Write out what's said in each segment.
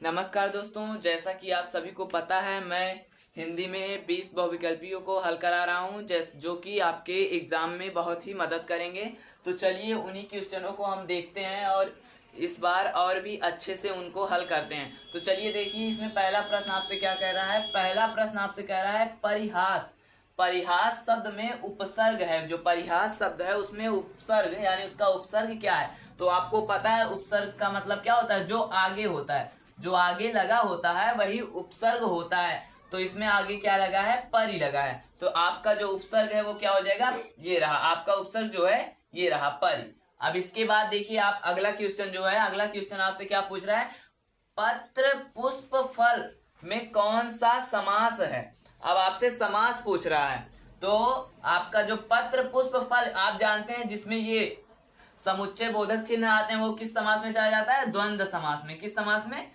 नमस्कार दोस्तों, जैसा कि आप सभी को पता है मैं हिंदी में 20 बहुविकल्पियों को हल करा रहा हूं जो कि आपके एग्जाम में बहुत ही मदद करेंगे। तो चलिए उन्हीं क्वेश्चनों को हम देखते हैं और इस बार और भी अच्छे से उनको हल करते हैं। तो चलिए देखिए, इसमें पहला प्रश्न आपसे क्या कह रहा है। पहला प्रश्न आपसे कह रहा है परिहास। परिहास शब्द में उपसर्ग है, जो परिहास शब्द है उसमें उपसर्ग यानी उसका उपसर्ग क्या है। तो आपको पता है उपसर्ग का मतलब क्या होता है, जो आगे होता है, जो आगे लगा होता है वही उपसर्ग होता है। तो इसमें आगे क्या लगा है, परि लगा है। तो आपका जो उपसर्ग है वो क्या हो जाएगा, ये रहा आपका उपसर्ग जो है, ये रहा परि। अब इसके बाद देखिए आप अगला क्वेश्चन जो है, अगला क्वेश्चन आपसे क्या पूछ रहा है, पत्र पुष्प फल में कौन सा समास है। अब आपसे समास पूछ रहा है। तो आपका जो पत्र पुष्प फल आप जानते हैं, जिसमें ये समुच्चय बोधक चिन्ह आते हैं, वो किस समास में चला जाता है, द्वंद्व समास में। किस समास में,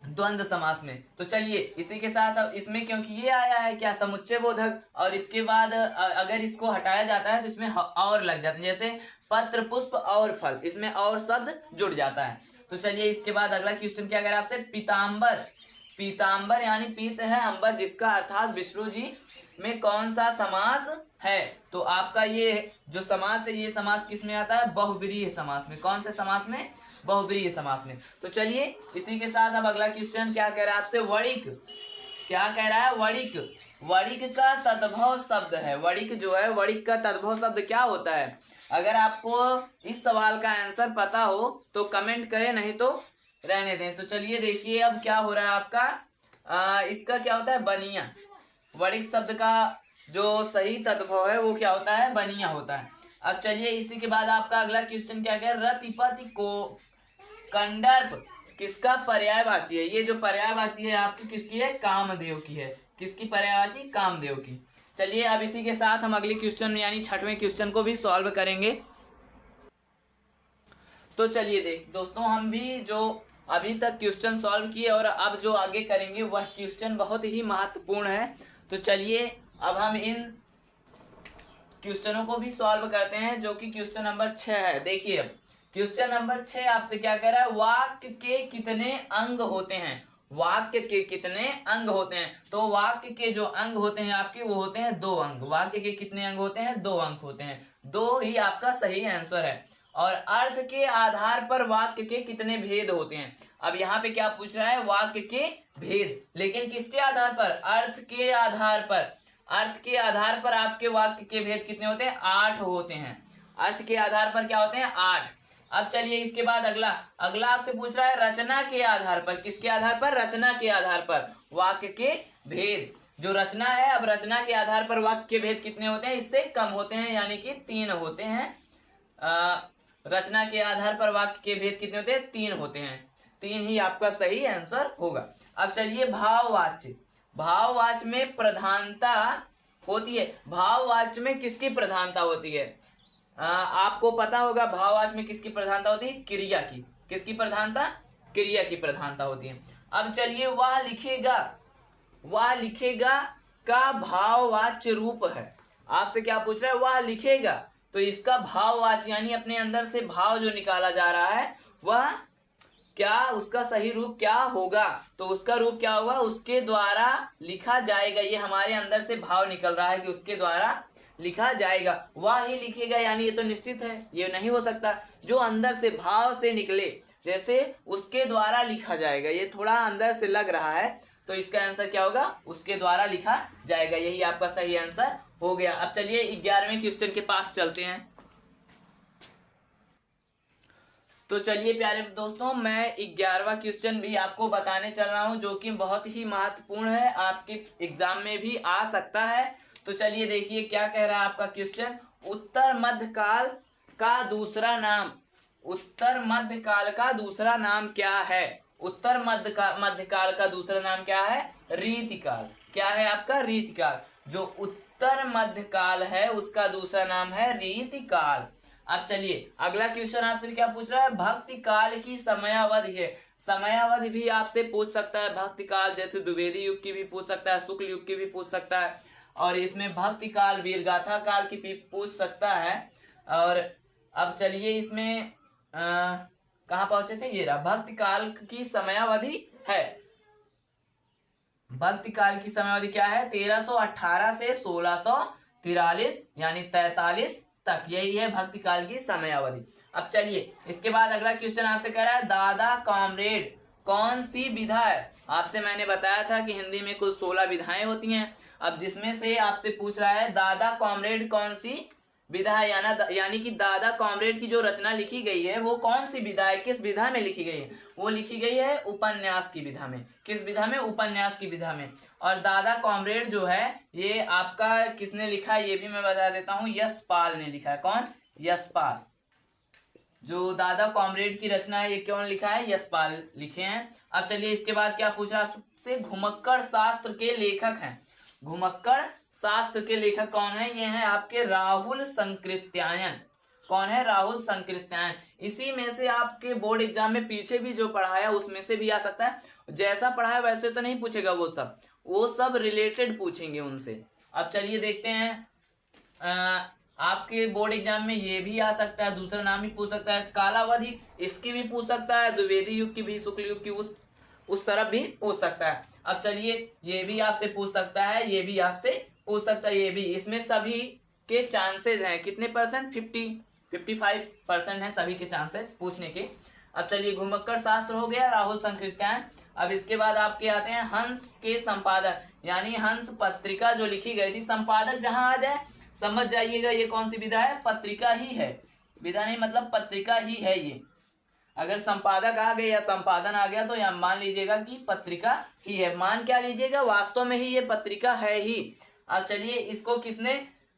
द्वंद्व समास में। तो चलिए इसी के साथ अब इसमें क्योंकि ये आया है क्या, समुच्चय बोधक, और इसके बाद अगर इसको हटाया जाता है तो इसमें और लग जाते हैं, जैसे पत्र पुष्प और फल, इसमें और शब्द जुड़ जाता है। तो चलिए इसके बाद अगला क्वेश्चन क्या कह रहा है आपसे, पीताम्बर। पीताम्बर यानी पीत है अंबर जिसका, अर्थात विष्णु जी में कौन सा समास है। तो आपका ये जो समास है, ये समास किस में आता है, बहुब्रीहि समास में। कौन से समास में, बहुब्रीहि समास में। तो चलिए इसी के साथ अब अगला क्वेश्चन क्या कह रहा है आपसे, वणिक। क्या कह रहा है, वणिक। वणिक का तद्भव शब्द है, वणिक जो है, वणिक का तद्भव शब्द क्या होता है। अगर आपको इस सवाल का आंसर पता हो तो कमेंट करें, नहीं तो रहने दें। तो चलिए देखिए अब क्या हो रहा है आपका, इसका क्या होता है, बनिया। वणिक शब्द का जो सही तद्भव है वो क्या होता है, बनिया होता है। अब चलिए इसी के बाद आपका अगला क्वेश्चन क्या कह, रतिपति को कंदर्प किसका पर्यायवाची है। ये जो पर्यायवाची है आपकी किसकी है, कामदेव की है। किसकी पर्यायवाची, कामदेव की। चलिए अब इसी के साथ हम अगले क्वेश्चन यानी छठवें क्वेश्चन को भी सॉल्व करेंगे। तो चलिए देख दोस्तों, हम भी जो अभी तक क्वेश्चन सॉल्व किए और अब जो आगे करेंगे वह क्वेश्चन बहुत ही महत्वपूर्ण है। तो चलिए अब हम इन क्वेश्चनों को भी सॉल्व करते हैं, जो कि क्वेश्चन नंबर 6 है। देखिए अब क्वेश्चन नंबर 6 आपसे क्या कह रहा है, वाक्य के कितने अंग होते हैं। वाक्य के कितने अंग होते हैं। तो वाक्य के जो अंग होते हैं आपके, वो होते हैं 2 अंग। वाक्य के कितने अंग होते हैं, 2 अंग होते हैं। 2 ही आपका सही आंसर है। और अर्थ के आधार पर वाक्य के कितने भेद होते हैं। अब यहाँ पे क्या पूछ रहा है, वाक्य के भेद, लेकिन किसके आधार पर, अर्थ के आधार पर। अर्थ के आधार पर आपके वाक्य के भेद कितने होते हैं, 8 होते हैं। अर्थ के आधार पर क्या होते हैं, 8। अब चलिए इसके बाद अगला अगला आपसे पूछ रहा है रचना के आधार पर। किसके आधार पर, रचना के आधार पर वाक्य के भेद। जो रचना है, अब रचना के आधार पर वाक्य के भेद कितने होते हैं, इससे कम होते हैं, यानी कि 3 होते हैं। रचना के आधार पर वाक्य के भेद कितने होते हैं, 3 होते हैं। 3 ही आपका सही आंसर होगा। अब चलिए भाववाच्य। भाववाच्य में प्रधानता होती है। भाववाच्य में किसकी प्रधानता होती है, आपको पता होगा भाववाच्य में किसकी प्रधानता होती है, क्रिया की। किसकी प्रधानता, क्रिया की प्रधानता होती है। अब चलिए वह लिखेगा। वह लिखेगा का भाववाच्य रूप है। आपसे क्या पूछ रहा है, वह लिखेगा, तो इसका भाववाच्य यानी अपने अंदर से भाव जो निकाला जा रहा है वह क्या, उसका सही रूप क्या होगा। तो उसका रूप क्या होगा, उसके द्वारा लिखा जाएगा। ये हमारे अंदर से भाव निकल रहा है कि उसके द्वारा लिखा जाएगा। वह ही लिखेगा यानी ये तो निश्चित है, ये नहीं हो सकता। जो अंदर से भाव से निकले, जैसे उसके द्वारा लिखा जाएगा, ये थोड़ा अंदर से लग रहा है, तो इसका आंसर क्या होगा, उसके द्वारा लिखा जाएगा। यही आपका सही आंसर हो गया। अब चलिए 11वें क्वेश्चन के पास चलते हैं। तो चलिए प्यारे दोस्तों, मैं 11वां क्वेश्चन भी आपको बताने चल रहा हूं, जो कि बहुत ही महत्वपूर्ण है, आपके एग्जाम में भी आ सकता है। तो चलिए देखिए क्या कह रहा है आपका क्वेश्चन, उत्तर मध्यकाल का दूसरा नाम। उत्तर मध्यकाल का दूसरा नाम क्या है। उत्तर मध्यकाल का दूसरा नाम क्या है, रीतिकाल। क्या है आपका, रीतिकाल। जो उत्तर मध्यकाल है उसका दूसरा नाम है रीतिकाल। अब चलिए अगला क्वेश्चन आपसे क्या पूछ रहा है, भक्ति काल की समयावधि है। समयावधि भी आपसे पूछ सकता है, भक्ति काल जैसे द्विवेदी युग की भी पूछ सकता है, शुक्ल युग की भी पूछ सकता है, और इसमें भक्ति काल वीरगाथा काल की भी पूछ सकता है। और अब चलिए इसमें कहाँ पहुंचे थे, ये रहा, भक्ति काल की समयावधि है। भक्ति काल की समयावधि क्या है, 1318 से 1643 यानी 43 तक, यही है भक्ति काल की समयावधि। अब चलिए इसके बाद अगला क्वेश्चन आपसे कह रहा है, दादा कॉमरेड कौन सी विधा है। आपसे मैंने बताया था कि हिंदी में कुल 16 विधाएं होती हैं। अब जिसमें से आपसे पूछ रहा है दादा कॉमरेड कौन सी विधा है, यानी कि दादा कॉमरेड की जो रचना लिखी गई है वो कौन सी विधा है, किस विधा में लिखी गई है, वो लिखी गई है उपन्यास की विधा में। किस विधा में, उपन्यास की विधा में। और दादा कॉमरेड जो है ये आपका किसने लिखा है ये भी मैं बता देता हूँ, यशपाल ने लिखा है। कौन, यशपाल। जो दादा कॉमरेड की रचना है ये कौन लिखा है, यशपाल लिखे हैं। अब चलिए इसके बाद क्या पूछ रहा है आपसे, घुमक्कड़ शास्त्र के लेखक हैं। घुमक्कड़ शास्त्र के लेखक कौन है, ये हैं आपके राहुल संकृत्यायन। कौन है, राहुल संकृत्यायन। इसी में से आपके बोर्ड एग्जाम में पीछे भी जो पढ़ाया उसमें से भी आ सकता है। जैसा पढ़ाया वैसे तो नहीं पूछेगा, वो सब रिलेटेड पूछेंगे उनसे। अब चलिए देखते हैं, आपके बोर्ड एग्जाम में ये भी आ सकता है, दूसरा नाम भी पूछ सकता है, कालावधि इसकी भी पूछ सकता है, द्विवेदी युग की भी, शुक्ल युग की उस तरफ भी पूछ सकता है। अब चलिए ये भी आपसे पूछ सकता है, ये भी आपसे पूछ सकता है, ये भी। इसमें सभी के चांसेस हैं कितने परसेंट, 55% है सभी के चांसेस पूछने के। अब चलिए घुमक्कड़ शास्त्र हो गया, राहुल संकृत्यायन। अब इसके बाद आपके आते हैं हंस के संपादक, यानी हंस पत्रिका जो लिखी गई थी, संपादक जहां आ जाए समझ जाइएगा ये कौन सी विधा है, पत्रिका ही है। विधा नहीं मतलब पत्रिका ही है ये। अगर संपादक आ गए या संपादन आ गया तो यहाँ मान लीजिएगा कि पत्रिका ही है। मान क्या लीजिएगा, वास्तव में ही ये पत्रिका है ही। अब चलिए इसको किसने,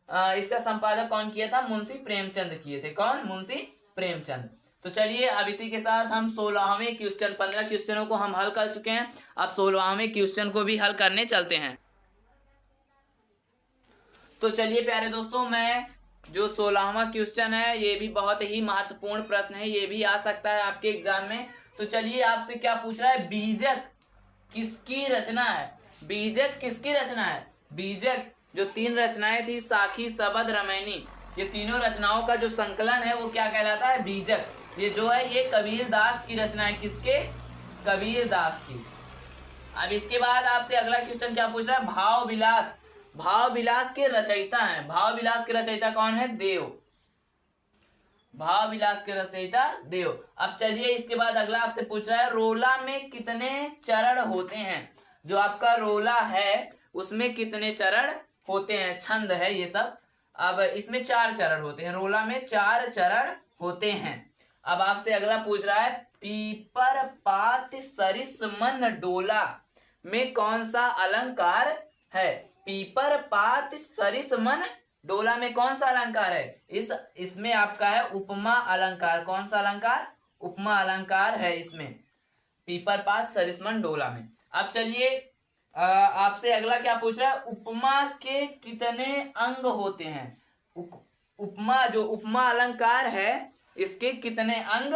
इसका संपादक कौन किया था, मुंशी प्रेमचंद किए थे। कौन, मुंशी प्रेमचंद। तो चलिए अब इसी के साथ हम 16वें क्वेश्चन, 15 क्वेश्चनों को हम हल कर चुके हैं। अब 16वें क्वेश्चन को भी हल करने चलते हैं। तो चलिए प्यारे दोस्तों, मैं जो 16वां क्वेश्चन है ये भी बहुत ही महत्वपूर्ण प्रश्न है, ये भी आ सकता है आपके एग्जाम में। तो चलिए आपसे क्या पूछ रहा है, बीजक किसकी रचना है। बीजक किसकी रचना है, बीजक जो 3 रचनाएं थी, साखी, सबद, रामायणी, ये तीनों रचनाओं का जो संकलन है वो क्या कहलाता है, बीजक। ये जो है ये कबीर दास की रचना है, किसके, कबीर दास की। अब इसके बाद आपसे अगला क्वेश्चन क्या पूछ रहा है, भाव विलास, भाव विलास के रचयिता हैं। भाव विलास के रचयिता कौन है, देव। भाव विलास के रचयिता देव। अब चलिए इसके बाद अगला आपसे पूछ रहा है, रोला में कितने चरण होते हैं। जो आपका रोला है उसमें कितने चरण होते हैं, छंद है ये सब। अब इसमें 4 चरण होते हैं, रोला में 4 चरण होते हैं। अब आपसे अगला पूछ रहा है, पीपर पात सरिस मन डोला में कौन सा अलंकार है। पीपर पात सरिस मन डोला में कौन सा अलंकार है, इसमें आपका है उपमा अलंकार। कौन सा अलंकार, उपमा अलंकार है इसमें, पीपर पात सरिस मन डोला में। अब चलिए आपसे अगला क्या पूछ रहा है, उपमा के कितने अंग होते हैं। उपमा, जो उपमा अलंकार है इसके कितने अंग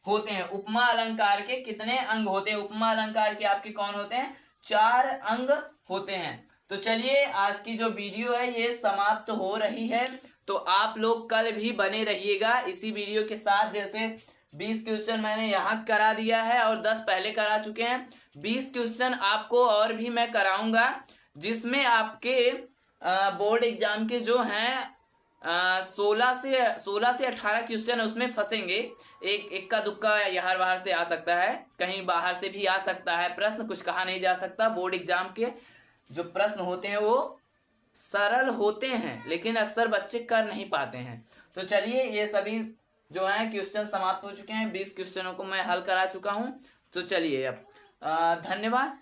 होते हैं, उपमा अलंकार के कितने अंग होते हैं। उपमा अलंकार के आपके कौन होते हैं, 4 अंग होते हैं। तो चलिए आज की जो वीडियो है ये समाप्त हो रही है। तो आप लोग कल भी बने रहिएगा इसी वीडियो के साथ। जैसे 20 क्वेश्चन मैंने यहाँ करा दिया है और 10 पहले करा चुके हैं, 20 क्वेश्चन आपको और भी मैं कराऊंगा, जिसमें आपके बोर्ड एग्जाम के जो हैं 16 से 18 क्वेश्चन उसमें फंसेंगे। एक इक्का दुक्का यहाँ बाहर से आ सकता है, कहीं बाहर से भी आ सकता है प्रश्न, कुछ कहा नहीं जा सकता। बोर्ड एग्जाम के जो प्रश्न होते हैं वो सरल होते हैं लेकिन अक्सर बच्चे कर नहीं पाते हैं। तो चलिए ये सभी जो है क्वेश्चन समाप्त हो चुके हैं, 20 क्वेश्चनों को मैं हल करा चुका हूं। तो चलिए अब धन्यवाद।